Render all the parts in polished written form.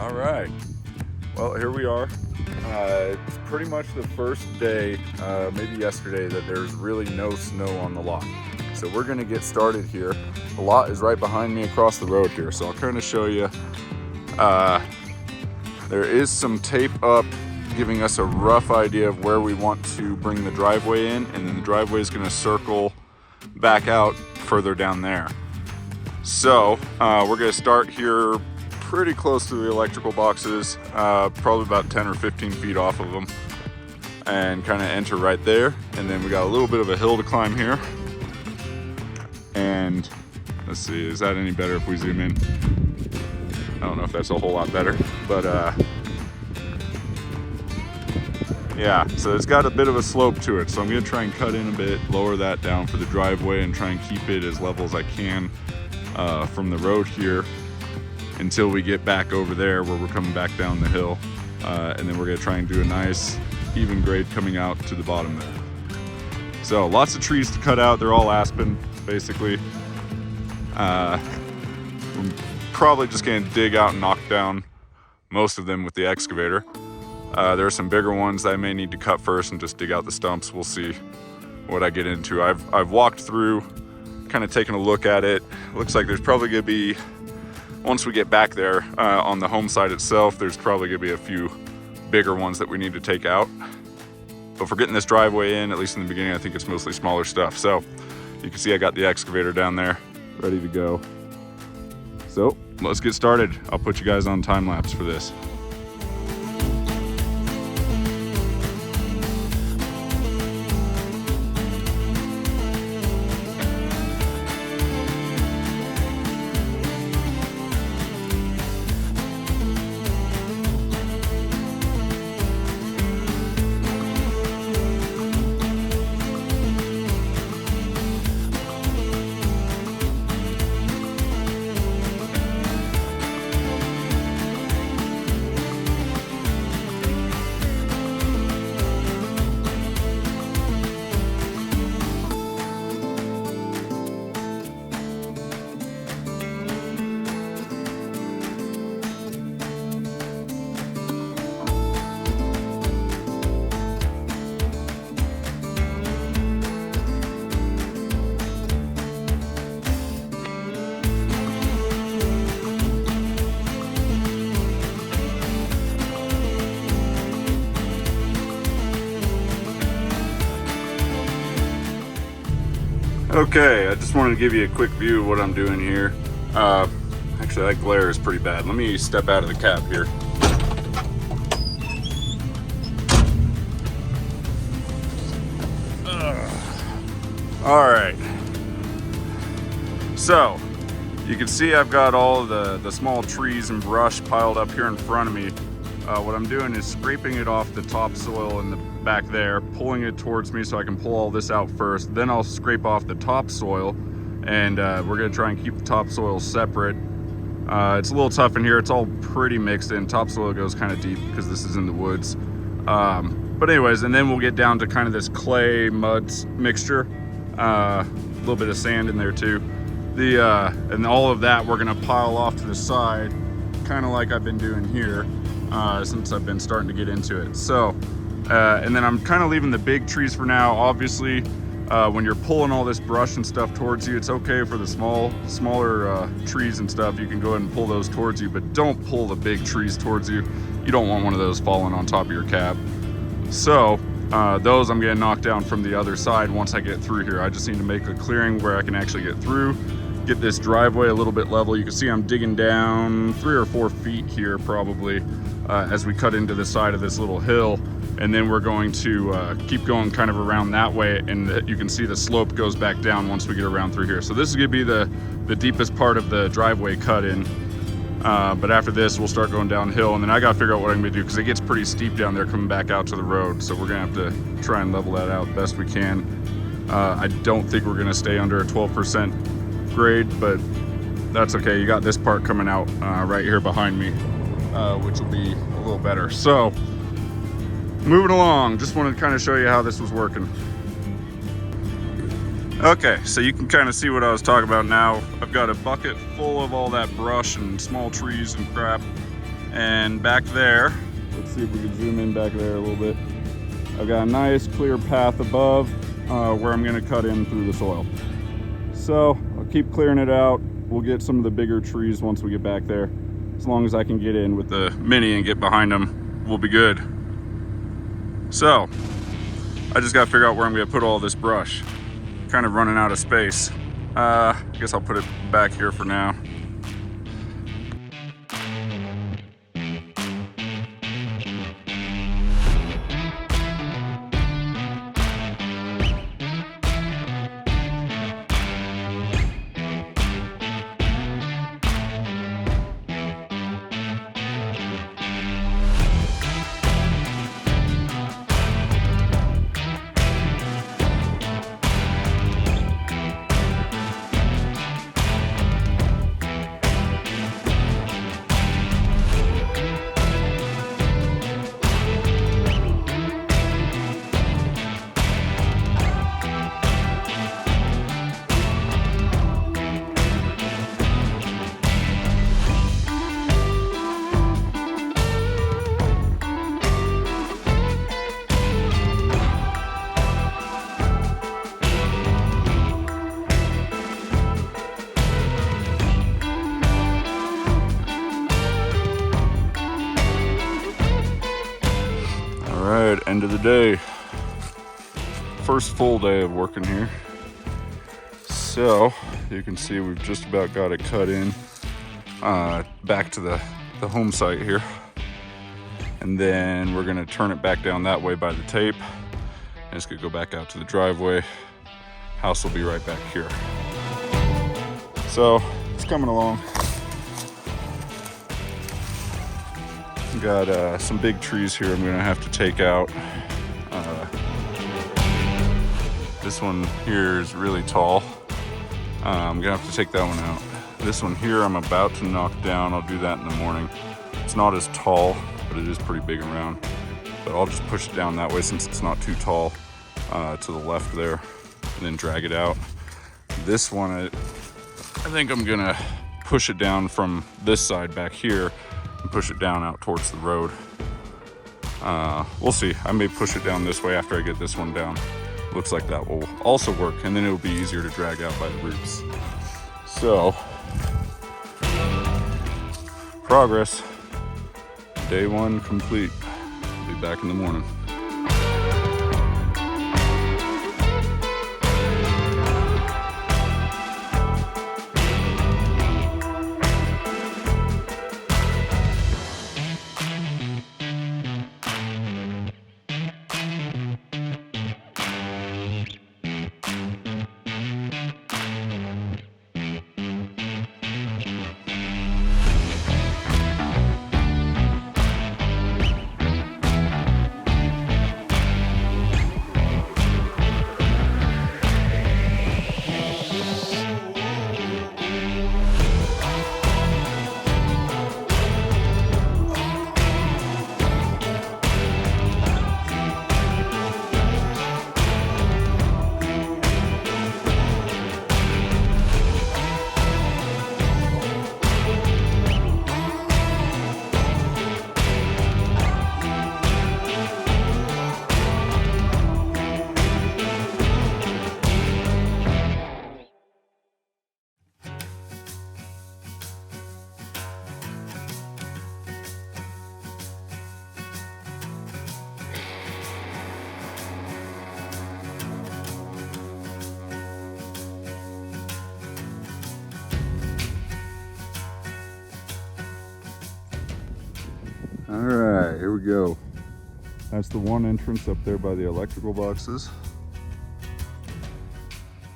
All right, well, here we are. It's pretty much the first day, maybe yesterday, that there's really no snow on the lot. So we're gonna get started here. The lot is right behind me across the road here, so I'll kind of show you. There is some tape up giving us a rough idea of where we want to bring the driveway in, and then the driveway is gonna circle back out further down there. So we're gonna start here pretty close to the electrical boxes, probably about 10 or 15 feet off of them, and kind of enter right there. And then we got a little bit of a hill to climb here. And let's see, is that any better if we zoom in? I don't know if that's a whole lot better, but yeah, so it's got a bit of a slope to it. So I'm gonna try and cut in a bit, lower that down for the driveway, and try and keep it as level as I can from the road here until we get back over there where we're coming back down the hill. And then we're gonna try and do a nice even grade coming out to the bottom there. So lots of trees to cut out. They're all aspen, basically. We're probably just gonna dig out and knock down most of them with the excavator. There are some bigger ones that I may need to cut first and just dig out the stumps. We'll see what I get into. I've walked through, kind of taken a look at it. Looks like there's probably gonna be, once we get back there on the home side itself, there's probably gonna be a few bigger ones that we need to take out. But for getting this driveway in, at least in the beginning, I think it's mostly smaller stuff. So you can see I got the excavator down there ready to go. So let's get started. I'll put you guys on time lapse for this. Okay, I just wanted to give you a quick view of what I'm doing here. Actually, that glare is pretty bad. Let me step out of the cab here. All right. So, you can see I've got all the small trees and brush piled up here in front of me. What I'm doing is scraping it off the topsoil in the back there, pulling it towards me so I can pull all this out first. Then I'll scrape off the topsoil, and we're gonna try and keep the topsoil separate. It's a little tough in here. It's all pretty mixed in. Topsoil goes kind of deep because this is in the woods. But anyways, and then we'll get down to kind of this clay mud mixture. A little bit of sand in there too. And all of that we're gonna pile off to the side, kind of like I've been doing here. Since I've been starting to get into it. So, and then I'm kind of leaving the big trees for now. Obviously, when you're pulling all this brush and stuff towards you, it's okay for the smaller trees and stuff. You can go ahead and pull those towards you, but don't pull the big trees towards you. You don't want one of those falling on top of your cab. So, those I'm gonna knock down from the other side once I get through here. I just need to make a clearing where I can actually get through, get this driveway a little bit level. You can see I'm digging down 3 or 4 feet here probably as we cut into the side of this little hill, and then we're going to keep going kind of around that way, and you can see the slope goes back down once we get around through here. So this is gonna be the deepest part of the driveway cut in, but after this we'll start going downhill, and then I gotta figure out what I'm gonna do because it gets pretty steep down there coming back out to the road. So we're gonna have to try and level that out best we can. I don't think we're gonna stay under a 12% grade, but that's okay. You got this part coming out right here behind me, which will be a little better. So moving along, just wanted to kind of show you how this was working. Okay, so you can kind of see what I was talking about now. I've got a bucket full of all that brush and small trees and crap. And back there, let's see if we can zoom in back there a little bit. I've got a nice clear path above where I'm gonna cut in through the soil. So I'll keep clearing it out. We'll get some of the bigger trees once we get back there. As long as I can get in with the Mini and get behind them, we'll be good. So I just gotta figure out where I'm gonna put all this brush. Kind of running out of space. I guess I'll put it back here for now. Alright, end of the day. First full day of working here. So, you can see we've just about got it cut in back to the home site here. And then we're gonna turn it back down that way by the tape. And it's gonna go back out to the driveway. House will be right back here. So, it's coming along. Got some big trees here I'm gonna have to take out. This one here is really tall. I'm gonna have to take that one out. This one here I'm about to knock down. I'll do that in the morning. It's not as tall, but it is pretty big around. But I'll just push it down that way since it's not too tall to the left there, and then drag it out. This one, I think I'm gonna push it down from this side back here and push it down out towards the road. We'll see. I may push it down this way after I get this one down. Looks like that will also work, and then it'll be easier to drag out by the roots. So, progress. Day one complete. Be back in the morning. All right, here we go. That's the one entrance up there by the electrical boxes.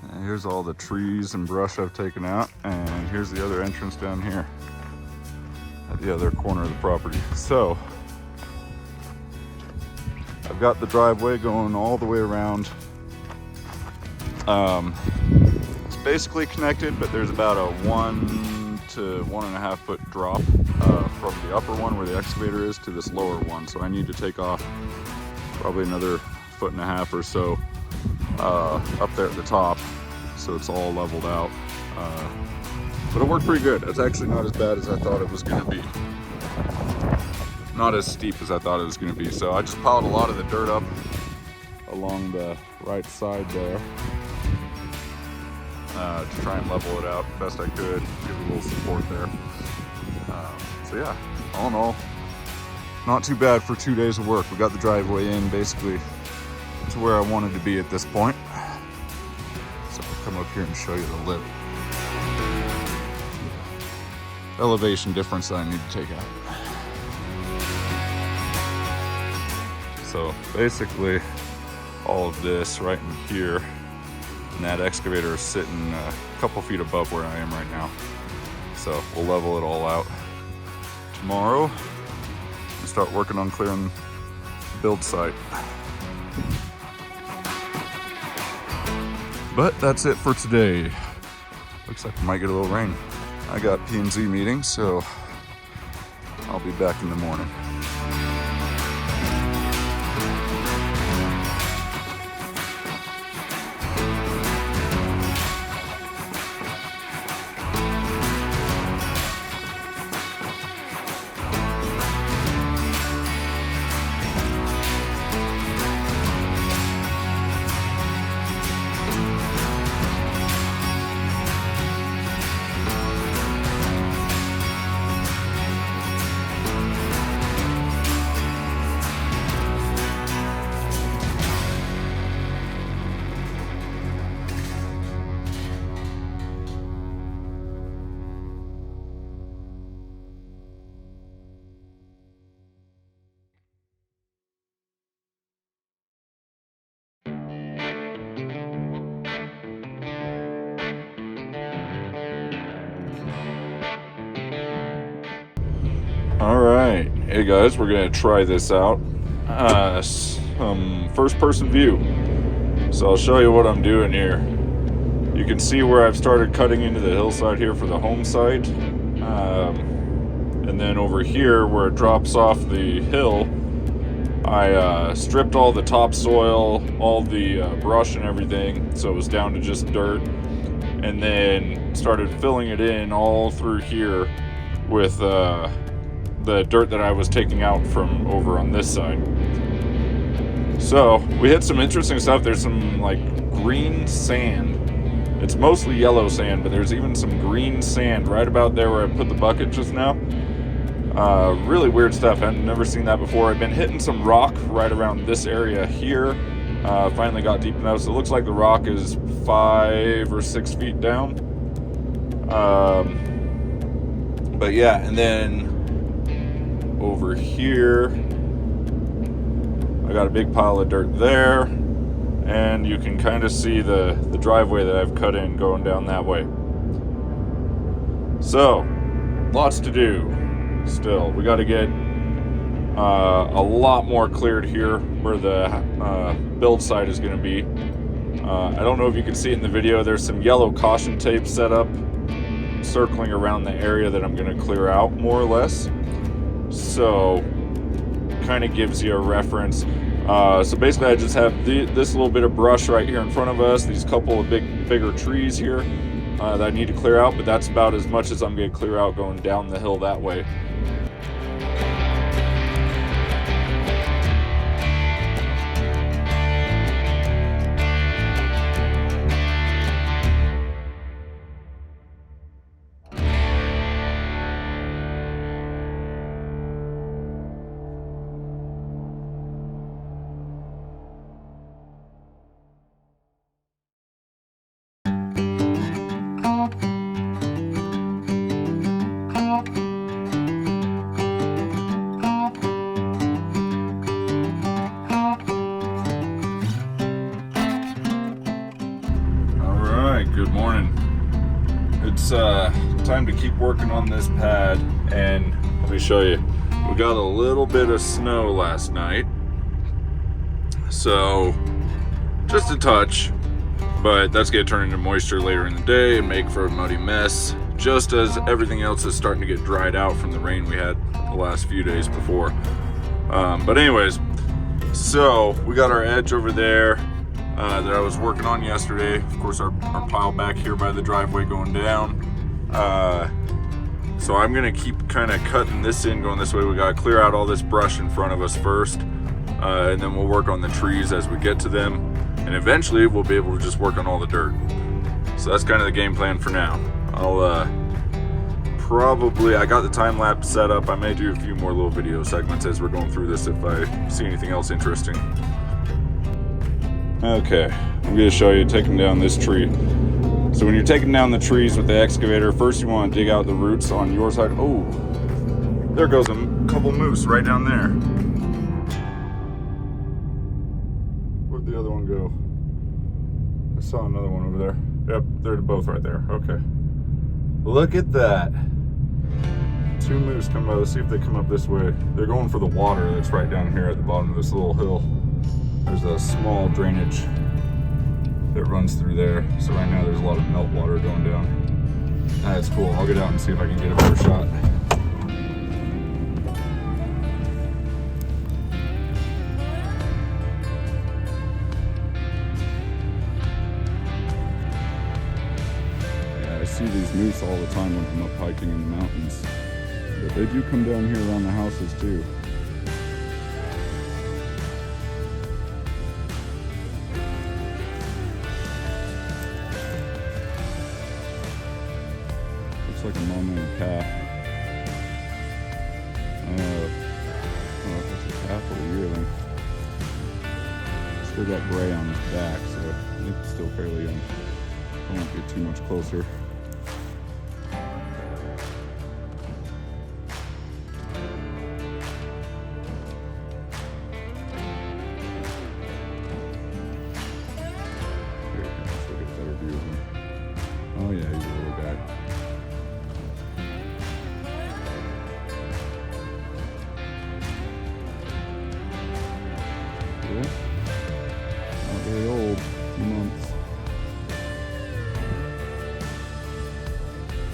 And here's all the trees and brush I've taken out. And here's the other entrance down here at the other corner of the property. So I've got the driveway going all the way around. It's basically connected, but there's about a 1 to 1.5 foot drop from the upper one where the excavator is to this lower one. So I need to take off probably another 1.5 foot or so up there at the top, so it's all leveled out. But it worked pretty good. It's actually not as bad as I thought it was going to be. not as steep as I thought it was going to be. So I just piled a lot of the dirt up along the right side there to try and level it out best I could, give it a little support there. So yeah, all in all, not too bad for 2 days of work. We got the driveway in basically to where I wanted to be at this point. So I'll come up here and show you the elevation difference that I need to take out. So basically all of this right in here, and that excavator is sitting a couple feet above where I am right now. So we'll level it all out tomorrow and start working on clearing the build site. But that's it for today. Looks like we might get a little rain. I got P&Z meeting, so I'll be back in the morning. All right, hey guys, we're gonna try this out. Some first-person view. So I'll show you what I'm doing here. You can see where I've started cutting into the hillside here for the home site. And then over here where it drops off the hill, I stripped all the topsoil, all the brush and everything, so it was down to just dirt. And then started filling it in all through here with the dirt that I was taking out from over on this side. So we hit some interesting stuff. There's some like green sand. It's mostly yellow sand, but there's even some green sand right about there where I put the bucket just now. Really weird stuff. I've never seen that before. I've been hitting some rock right around this area here. Finally got deep enough, so it looks like the rock is 5 or 6 feet down. But yeah, and then over here I got a big pile of dirt there, and you can kind of see the driveway that I've cut in going down that way. So lots to do still. We got to get a lot more cleared here where the build site is going to be. I don't know if you can see it in the video, there's some yellow caution tape set up circling around the area that I'm going to clear out more or less. So kind of gives you a reference. So basically I just have this little bit of brush right here in front of us, these couple of bigger trees here that I need to clear out, but that's about as much as I'm going to clear out going down the hill that way. Good morning. It's time to keep working on this pad, and let me show you. We got a little bit of snow last night, so just a touch, but that's going to turn into moisture later in the day and make for a muddy mess, just as everything else is starting to get dried out from the rain we had the last few days before. But anyways, so we got our edge over there that I was working on yesterday. Of course, our pile back here by the driveway going down. So I'm gonna keep kind of cutting this in, going this way. We gotta clear out all this brush in front of us first, and then we'll work on the trees as we get to them. And eventually we'll be able to just work on all the dirt. So that's kind of the game plan for now. I'll I got the time lapse set up. I may do a few more little video segments as we're going through this if I see anything else interesting. Okay, I'm going to show you taking down this tree. So when you're taking down the trees with the excavator, first you want to dig out the roots on your side. Oh, there goes a couple moose right down there. Where'd the other one go? I saw another one over there. Yep, they're both right there. Okay. Look at that. 2 moose come by. Let's see if they come up this way. They're going for the water that's right down here at the bottom of this little hill. There's a small drainage that runs through there. So right now there's a lot of meltwater going down. That's cool. I'll get out and see if I can get a better shot. Yeah, I see these moose all the time when I'm up hiking in the mountains. But they do come down here around the houses too. Looks like a mom and a calf. I don't know if it's a calf or a yearling. Still got gray on his back, so I think it's still fairly young. I won't get too much closer. Oh yeah, he's a little guy. Yeah, not very old, 2 months.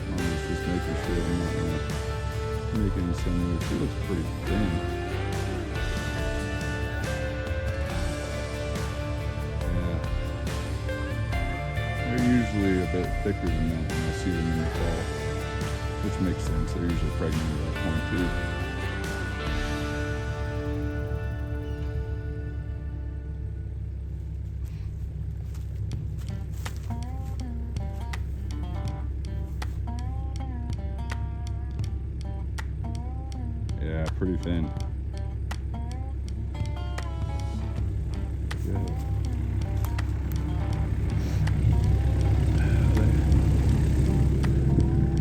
Mom's just making sure I'm not gonna make any sun moves. He looks pretty thin. Usually a bit thicker than that when I see them in the fall, which makes sense. They're usually pregnant at that point too. Yeah, pretty thin. Yeah.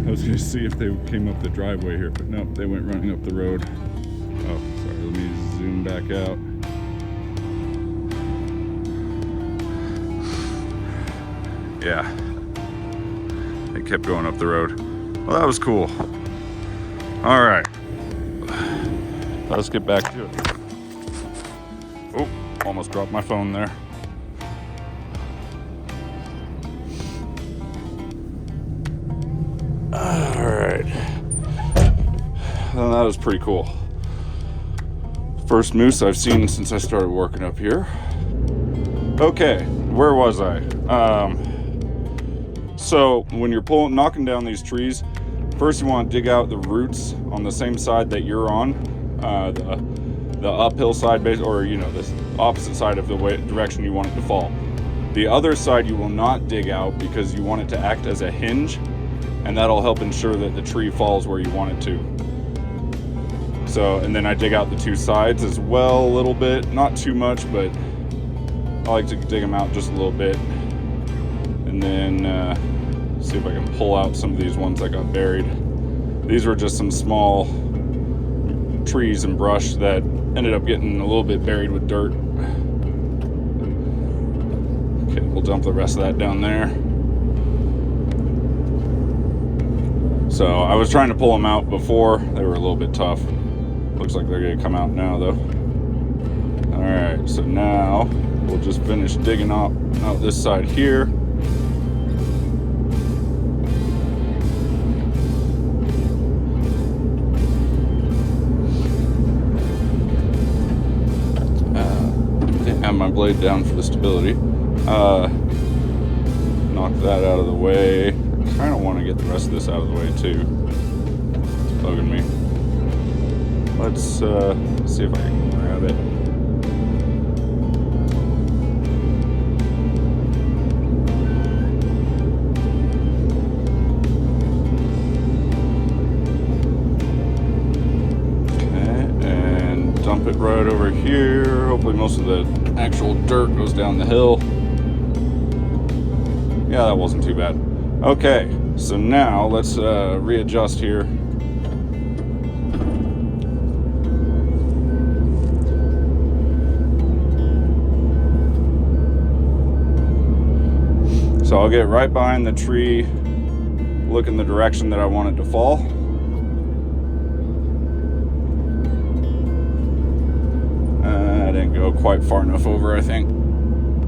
I was going to see if they came up the driveway here, but nope, they went running up the road. Oh, sorry, let me zoom back out. Yeah, they kept going up the road. Well, that was cool. All right, let's get back to it. Oh, almost dropped my phone there. Alright, well, that was pretty cool. First moose I've seen since I started working up here. Okay, where was I? So when you're knocking down these trees, first you want to dig out the roots on the same side that you're on, the uphill side, or the opposite side of the direction you want it to fall. The other side you will not dig out because you want it to act as a hinge, and that'll help ensure that the tree falls where you want it to. So, and then I dig out the 2 sides as well a little bit, not too much, but I like to dig them out just a little bit. And then see if I can pull out some of these ones that got buried. These were just some small trees and brush that ended up getting a little bit buried with dirt. Okay, we'll dump the rest of that down there. So I was trying to pull them out before. They were a little bit tough. Looks like they're gonna come out now though. All right, so now we'll just finish digging out this side here. Have my blade down for the stability. Knock that out of the way. I kind of want to get the rest of this out of the way too. bugging me. Let's see if I can grab it. Okay, and dump it right over here. Hopefully most of the actual dirt goes down the hill. Yeah, that wasn't too bad. Okay, so now let's readjust here. So I'll get right behind the tree, look in the direction that I want it to fall. I didn't go quite far enough over, I think.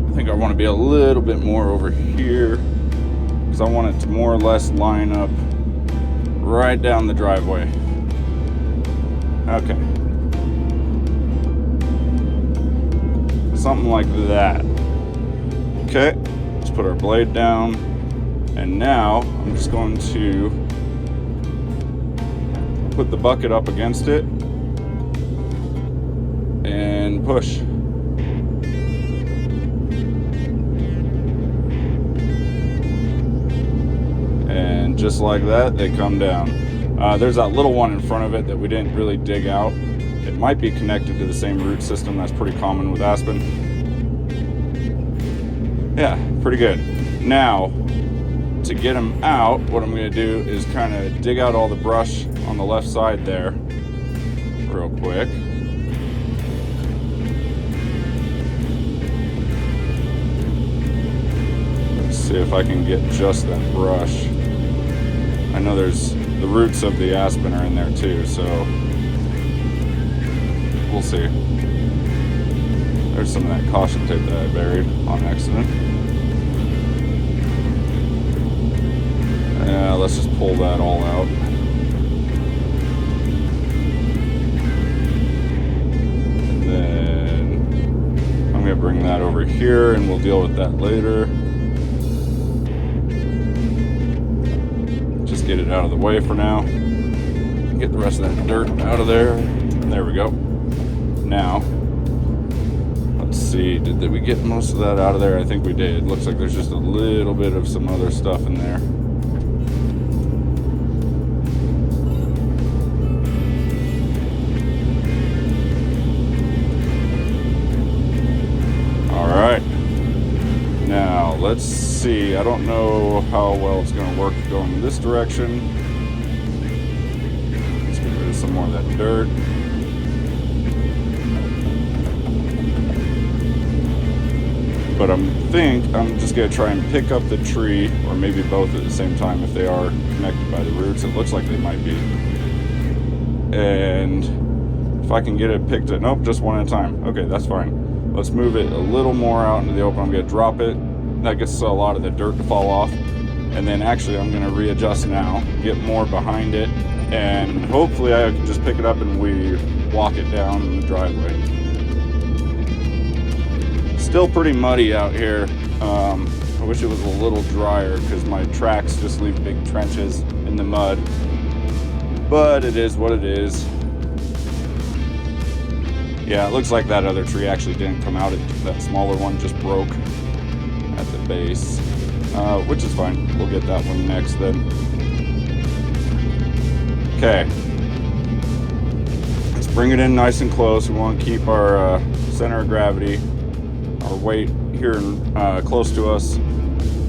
I think I want to be a little bit more over here, because I want it to more or less line up right down the driveway. Okay. Something like that. Okay, let's put our blade down. And now I'm just going to put the bucket up against it and push. And just like that, they come down. There's that little one in front of it that we didn't really dig out. It might be connected to the same root system. That's pretty common with aspen. Yeah, pretty good. Now, to get them out, what I'm going to do is kind of dig out all the brush on the left side there real quick. Let's see if I can get just that brush. I know there's the roots of the aspen are in there too, so we'll see. There's some of that caution tape that I buried on accident. Let's just pull that all out. And then I'm going to bring that over here and we'll deal with that later. Just get it out of the way for now. Get the rest of that dirt out of there. There we go. Now, let's see, did we get most of that out of there? I think we did. Looks like there's just a little bit of some other stuff in there. Now, let's see. I don't know how well it's going to work going in this direction. Let's get rid of some more of that dirt. But I think I'm just going to try and pick up the tree, or maybe both at the same time if they are connected by the roots. It looks like they might be. And if I can get it picked up, nope, just one at a time. Okay, that's fine. Let's move it a little more out into the open. I'm going to drop it. That gets a lot of the dirt to fall off. And then actually I'm going to readjust now, get more behind it, and hopefully I can just pick it up and we walk it down in the driveway. Still pretty muddy out here. I wish it was a little drier because my tracks just leave big trenches in the mud. But it is what it is. Yeah, it looks like that other tree actually didn't come out. That smaller one just broke at the base, which is fine. We'll get that one next then. Okay. Let's bring it in nice and close. We want to keep our center of gravity, our weight here close to us,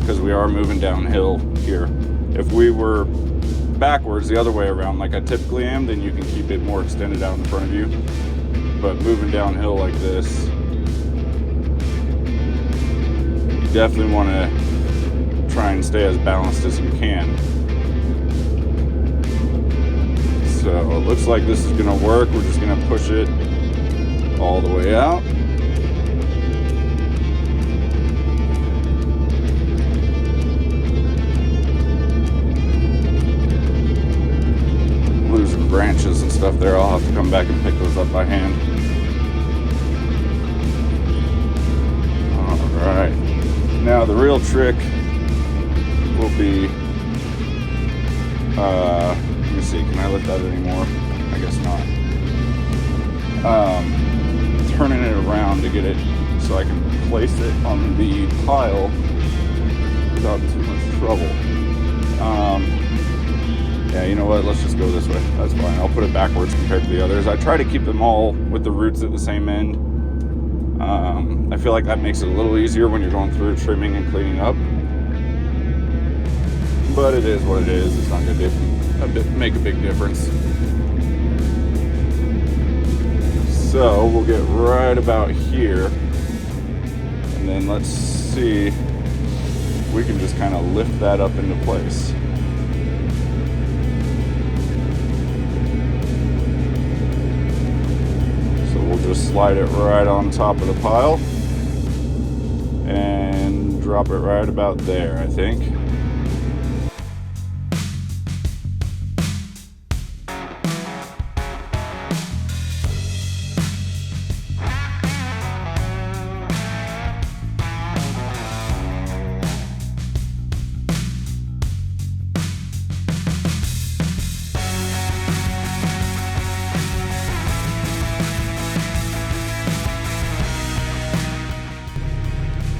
because we are moving downhill here. If we were backwards the other way around like I typically am, then you can keep it more extended out in front of you. But moving downhill like this, you definitely want to try and stay as balanced as you can. So it looks like this is going to work. We're just going to push it all the way out. Losing branches and stuff there. I'll have to come back and pick those up by hand. Alright, now the real trick will be me see, can I lift that anymore? I guess not. Turning it around to get it so I can place it on the pile without too much trouble. Yeah, you know what? Let's just go this way. That's fine. I'll put it backwards compared to the others. I try to keep them all with the roots at the same end. I feel like that makes it a little easier when you're going through trimming and cleaning up. But it is what it is. It's not going to make a big difference. So we'll get right about here. And then let's see if we can just kind of lift that up into place. We'll just slide it right on top of the pile and drop it right about there, I think.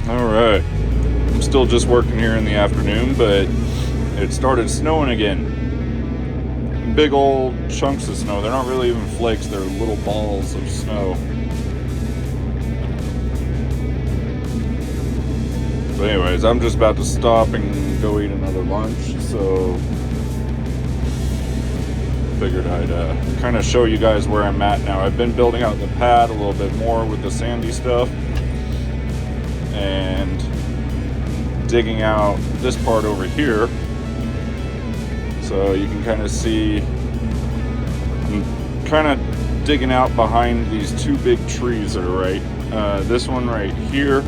Alright, I'm still just working here in the afternoon, but it started snowing again. Big old chunks of snow. They're not really even flakes, they're little balls of snow. But anyways, I'm just about to stop and go eat another lunch, so figured I'd kind of show you guys where I'm at now. I've been building out the pad a little bit more with the sandy stuff and digging out this part over here, so you can kind of see I'm kind of digging out behind these two big trees that are right, this one right here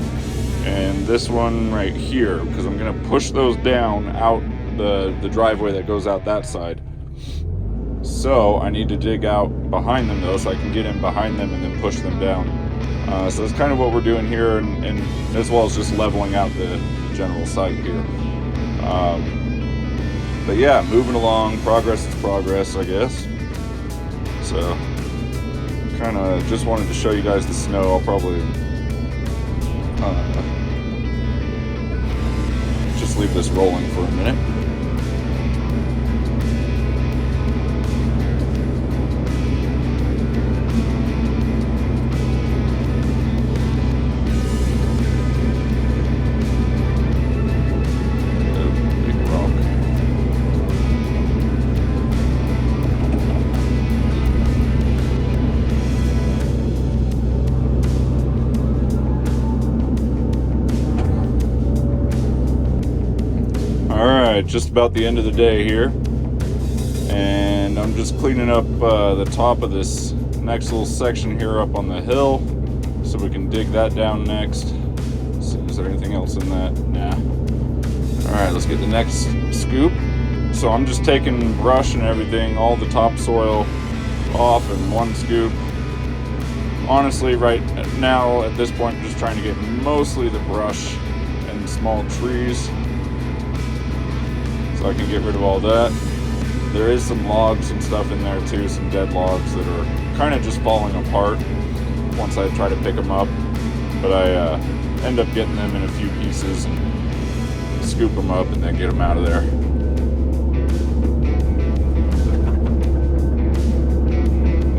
and this one right here, because I'm going to push those down out the driveway that goes out that side. So I need to dig out behind them though, so I can get in behind them and then push them down. So that's kind of what we're doing here, and as well as just leveling out the general site here. But yeah, moving along. Progress is progress, I guess. So kind of just wanted to show you guys the snow. I'll probably just leave this rolling for a minute. Just about the end of the day here, and I'm just cleaning up the top of this next little section here up on the hill, so we can dig that down next. Is there anything else in that? Nah. Alright, let's get the next scoop. So I'm just taking brush and everything, all the topsoil off in one scoop. Honestly, right now at this point I'm just trying to get mostly the brush and small trees, so I can get rid of all that. There is some logs and stuff in there too, some dead logs that are kind of just falling apart once I try to pick them up. But I end up getting them in a few pieces and scoop them up and then get them out of there.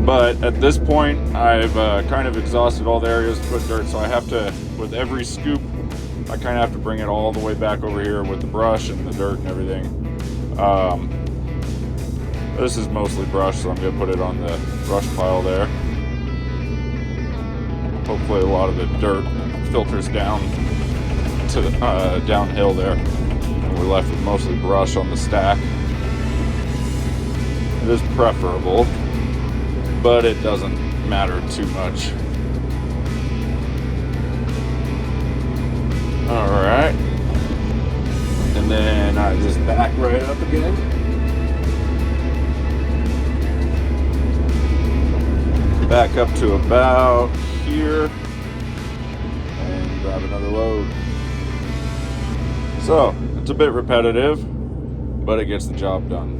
But at this point, I've kind of exhausted all the areas to put dirt, so I have to, with every scoop, I kind of have to bring it all the way back over here with the brush and the dirt and everything. This is mostly brush, so I'm going to put it on the brush pile there. Hopefully a lot of the dirt filters down to the downhill there, and we're left with mostly brush on the stack. It is preferable, but it doesn't matter too much. Alright, and then I just back right up again. Back up to about here and grab another load. So, it's a bit repetitive, but it gets the job done.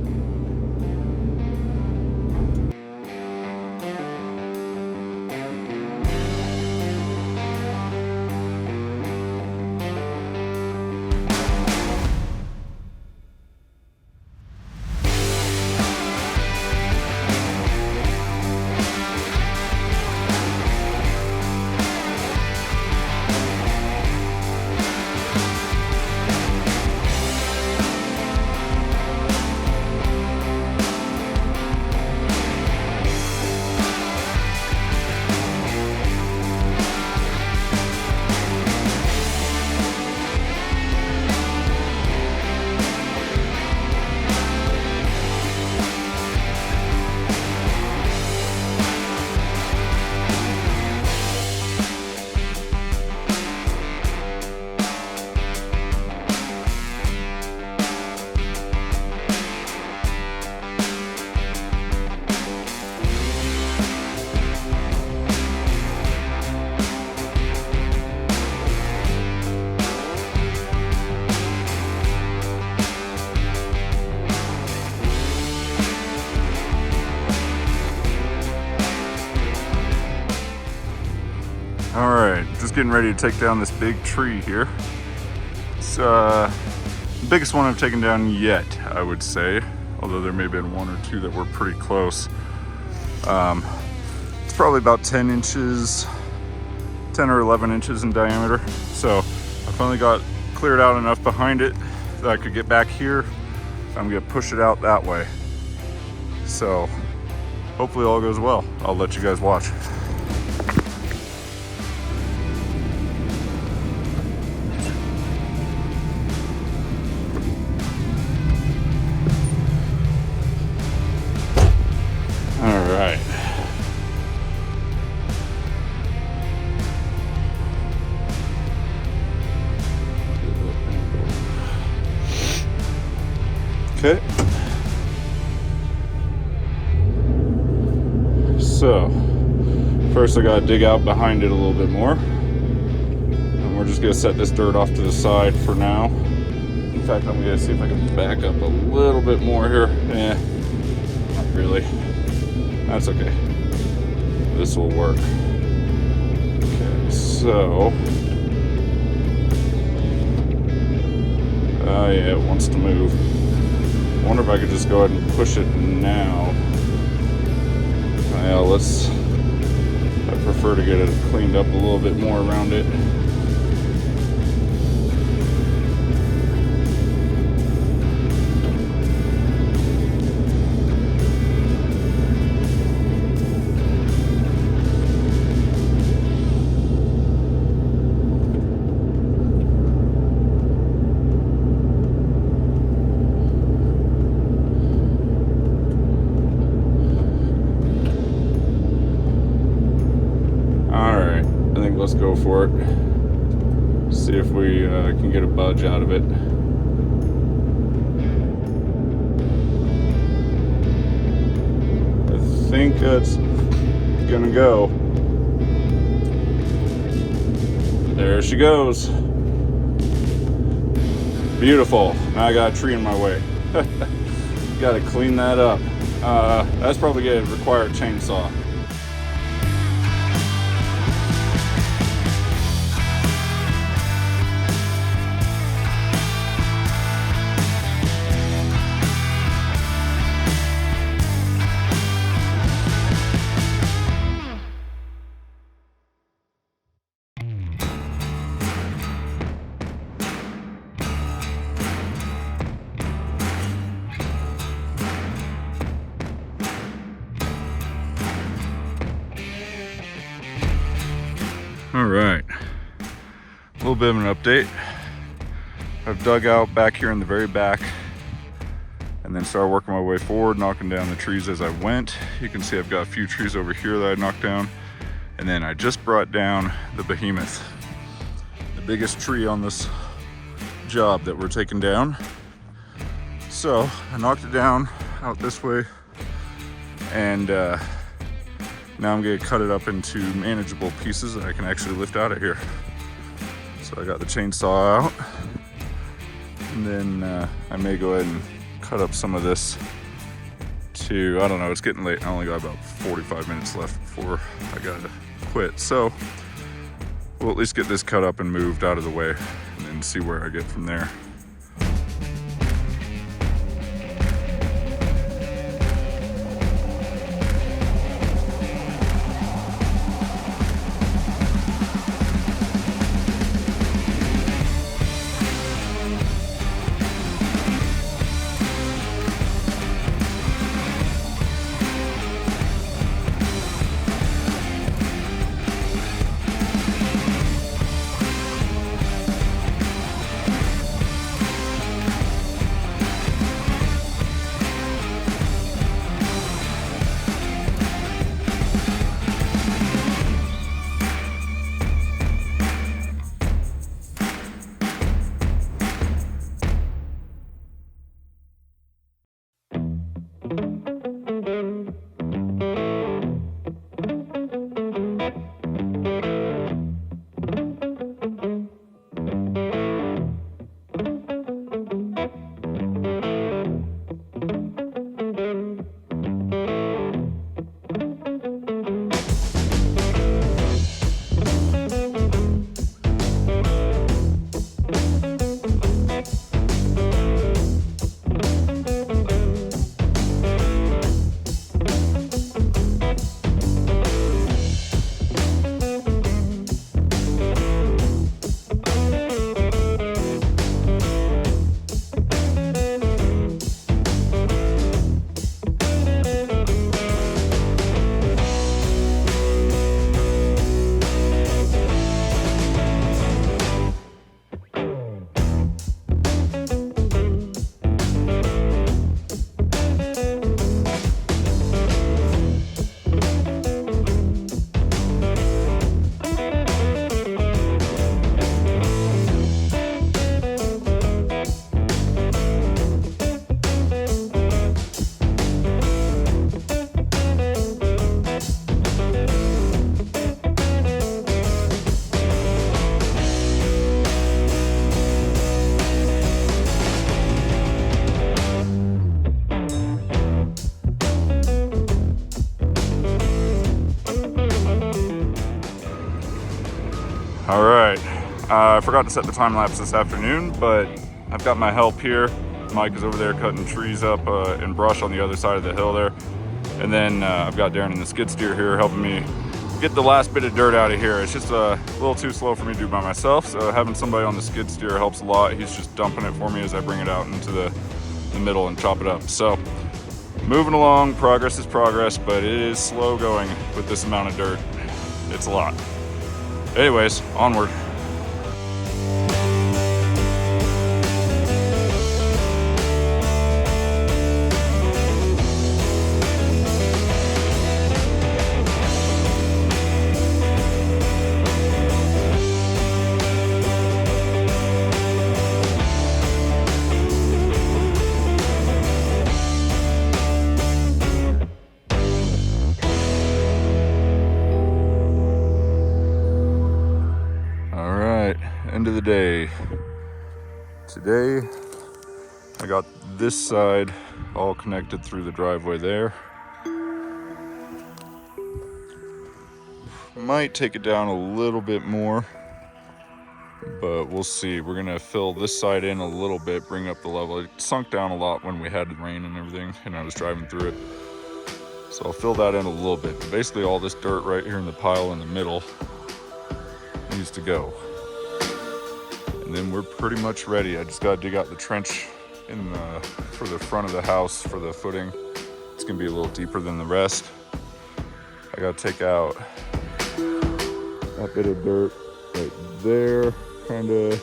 All right, just getting ready to take down this big tree here. It's the biggest one I've taken down yet, I would say. Although there may have been one or two that were pretty close. It's probably about 10 inches, 10 or 11 inches in diameter. So I finally got cleared out enough behind it that I could get back here. I'm gonna push it out that way. So hopefully all goes well. I'll let you guys watch. All right. Okay. So, first I gotta dig out behind it a little bit more. And we're just gonna set this dirt off to the side for now. In fact, I'm gonna see if I can back up a little bit more here. Not really. That's okay. This will work. Okay, so. Oh yeah, it wants to move. I wonder if I could just go ahead and push it now. Well, I prefer to get it cleaned up a little bit more around it. Let's go for it. See if we can get a budge out of it. I think that's gonna go. There she goes. Beautiful. Now I got a tree in my way. Gotta clean that up. That's probably gonna require a chainsaw. All right, a little bit of an update. I've dug out back here in the very back and then started working my way forward, knocking down the trees as I went. You can see I've got a few trees over here that I knocked down. And then I just brought down the behemoth, the biggest tree on this job that we're taking down. So I knocked it down out this way, and now I'm gonna cut it up into manageable pieces that I can actually lift out of here. So I got the chainsaw out, and then I may go ahead and cut up some of this to, I don't know, it's getting late. I only got about 45 minutes left before I gotta quit. So we'll at least get this cut up and moved out of the way, and then see where I get from there. All right, I forgot to set the time lapse this afternoon, but I've got my help here. Mike is over there cutting trees up and brush on the other side of the hill there. And then I've got Darren and the skid steer here helping me get the last bit of dirt out of here. It's just a little too slow for me to do by myself, so having somebody on the skid steer helps a lot. He's just dumping it for me as I bring it out into the middle and chop it up. So moving along, progress is progress, but it is slow going with this amount of dirt. It's a lot. Anyways, onward. End of the day. Today I got this side all connected through the driveway there. Might take it down a little bit more, but we'll see. We're gonna fill this side in a little bit, bring up the level. It sunk down a lot when we had rain and everything and I was driving through it, so I'll fill that in a little bit. But basically all this dirt right here in the pile in the middle needs to go. And then we're pretty much ready. I just gotta dig out the trench for the front of the house for the footing. It's gonna be a little deeper than the rest. I gotta take out that bit of dirt right there, kinda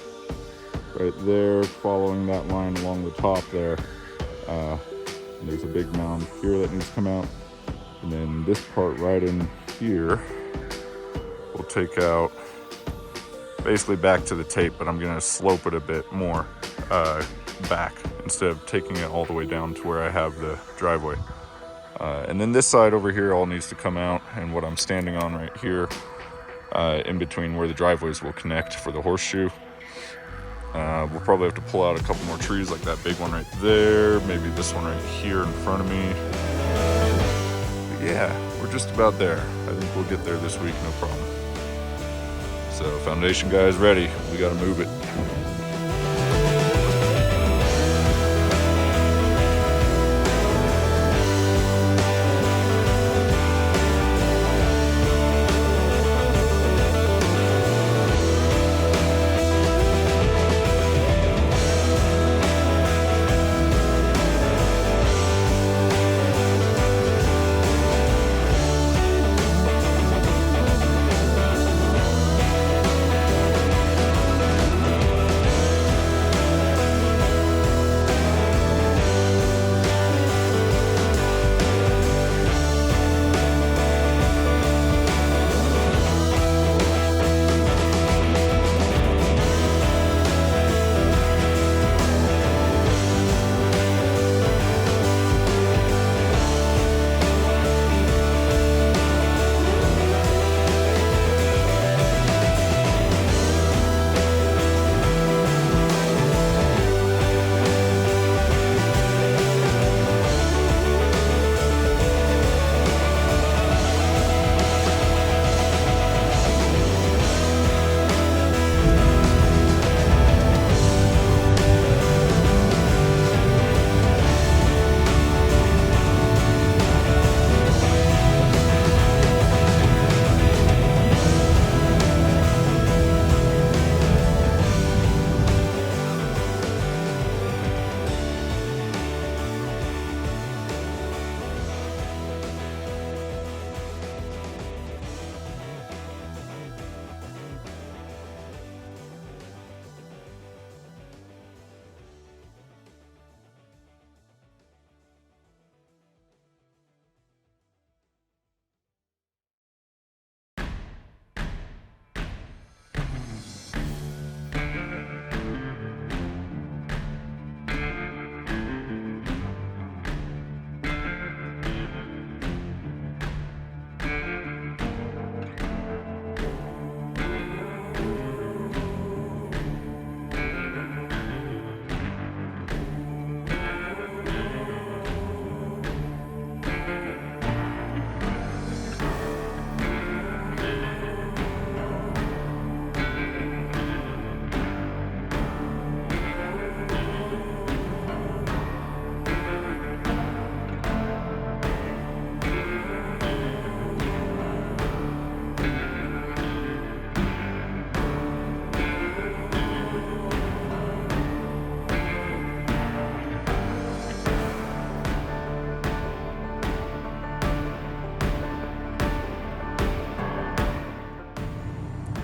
right there, following that line along the top there. And there's a big mound here that needs to come out. And then this part right in here, we'll take out basically back to the tape, but I'm gonna slope it a bit more back instead of taking it all the way down to where I have the driveway. And then this side over here all needs to come out, and what I'm standing on right here in between where the driveways will connect for the horseshoe. We'll probably have to pull out a couple more trees like that big one right there, maybe this one right here in front of me. But yeah, we're just about there. I think we'll get there this week, no problem. So foundation guy is ready. We gotta move it.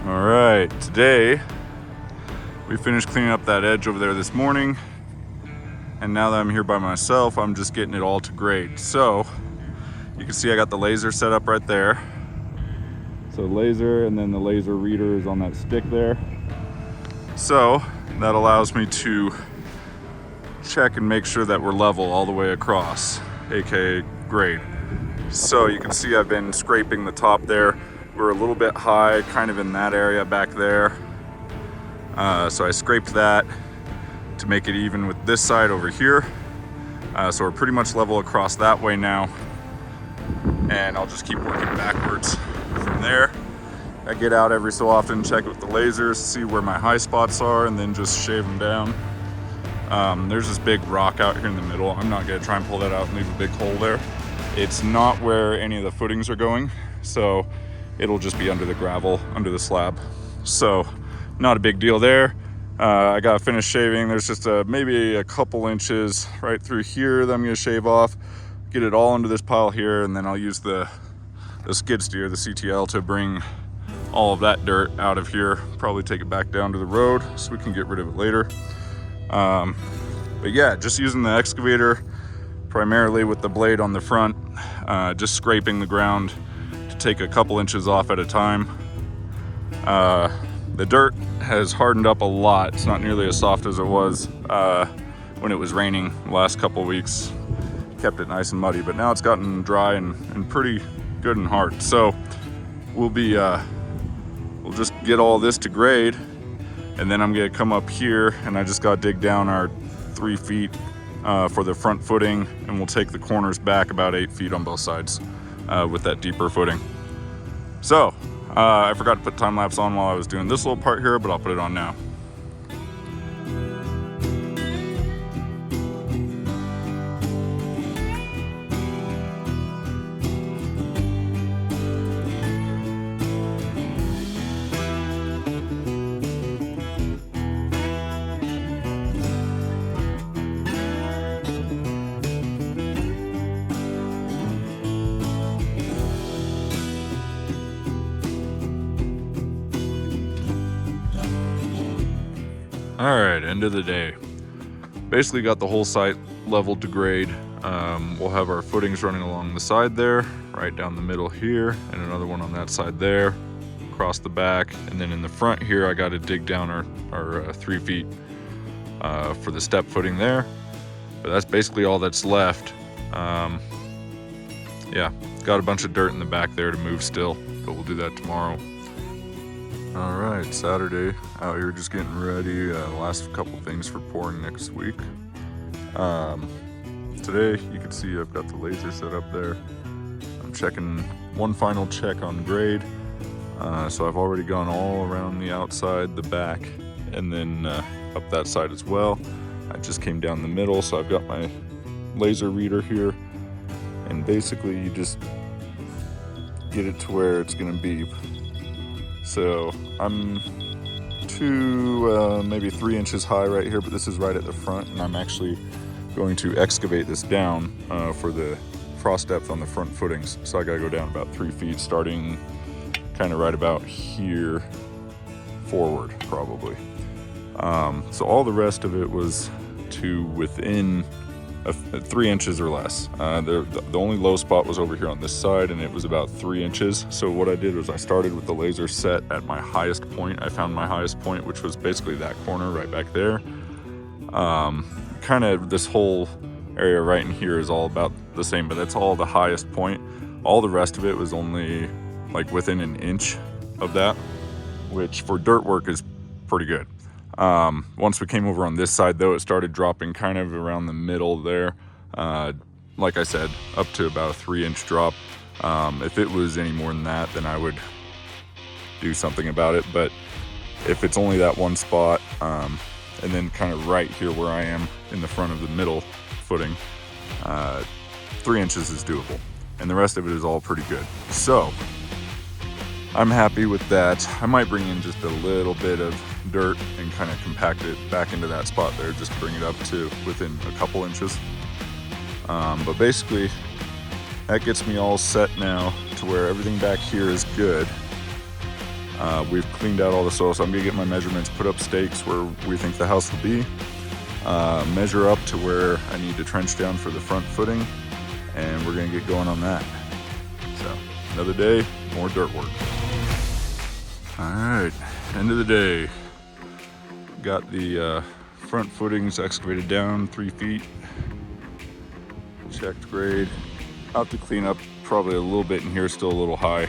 All right, today we finished cleaning up that edge over there this morning, and now that I'm here by myself, I'm just getting it all to grade. So you can see I got the laser set up right there. So laser, and then the laser reader is on that stick there. So that allows me to check and make sure that we're level all the way across, aka grade. So you can see I've been scraping the top there. We're a little bit high, kind of in that area back there. So I scraped that to make it even with this side over here. So we're pretty much level across that way now. And I'll just keep working backwards from there. I get out every so often, check with the lasers, see where my high spots are, and then just shave them down. There's this big rock out here in the middle. I'm not gonna try and pull that out and leave a big hole there. It's not where any of the footings are going, so it'll just be under the gravel, under the slab. So not a big deal there. I got finished shaving. There's just maybe a couple inches right through here that I'm gonna shave off, get it all into this pile here, and then I'll use the skid steer, the CTL, to bring all of that dirt out of here, probably take it back down to the road so we can get rid of it later. But yeah, just using the excavator primarily with the blade on the front, just scraping the ground to take a couple inches off at a time. The dirt has hardened up a lot. It's not nearly as soft as it was when it was raining the last couple weeks. Kept it nice and muddy, but now it's gotten dry and pretty good and hard. So we'll just get all this to grade, and then I'm gonna come up here and I just gotta dig down our 3 feet for the front footing, and we'll take the corners back about 8 feet on both sides with that deeper footing. So I forgot to put time lapse on while I was doing this little part here, but I'll put it on now. All right, end of the day. Basically got the whole site leveled to grade. We'll have our footings running along the side there, right down the middle here, and another one on that side there, across the back. And then in the front here, I got to dig down our 3 feet for the step footing there. But that's basically all that's left. Yeah, got a bunch of dirt in the back there to move still, but we'll do that tomorrow. All right, Saturday, out here just getting ready. Last couple things for pouring next week. Today, you can see I've got the laser set up there. I'm checking one final check on grade. So I've already gone all around the outside, the back, and then up that side as well. I just came down the middle, so I've got my laser reader here. And basically, you just get it to where it's gonna be. So I'm maybe 3 inches high right here, but this is right at the front, and I'm actually going to excavate this down for the frost depth on the front footings. So I gotta go down about 3 feet, starting kind of right about here forward, probably. So all the rest of it was to within 3 inches or less. The only low spot was over here on this side, and it was about 3 inches. So what I did was I started with the laser set at my highest point. I found my highest point, which was basically that corner right back there. Kind of this whole area right in here is all about the same, but that's all the highest point. All the rest of it was only like within an inch of that, which for dirt work is pretty good. Once we came over on this side though, it started dropping kind of around the middle there. Like I said, up to about a 3-inch drop. If it was any more than that, then I would do something about it. But if it's only that one spot, and then kind of right here where I am in the front of the middle footing, 3 inches is doable. And the rest of it is all pretty good. So I'm happy with that. I might bring in just a little bit of dirt and kind of compact it back into that spot there, just to bring it up to within a couple inches. But basically, that gets me all set now to where everything back here is good. We've cleaned out all the soil, so I'm gonna get my measurements, put up stakes where we think the house will be, measure up to where I need to trench down for the front footing, and we're gonna get going on that. So, another day, more dirt work. All right, end of the day. Got the front footings excavated down 3 feet. Checked grade. I'll have to clean up probably a little bit in here, still a little high.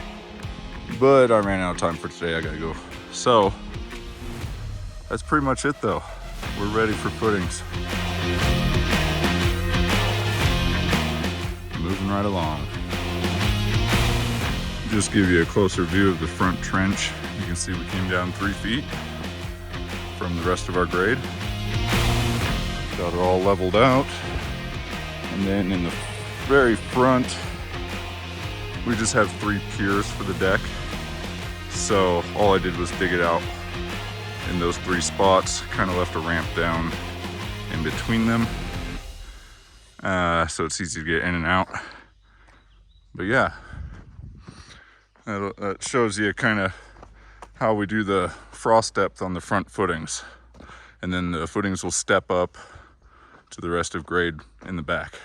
But I ran out of time for today, I gotta go. So, that's pretty much it though. We're ready for footings. Moving right along. Just give you a closer view of the front trench. You can see we came down 3 feet from the rest of our grade. Got it all leveled out. And then in the very front, we just have 3 piers for the deck. So all I did was dig it out in those 3 spots, kind of left a ramp down in between them. So it's easy to get in and out. But yeah, that shows you kind of how we do the frost depth on the front footings. And then the footings will step up to the rest of grade in the back.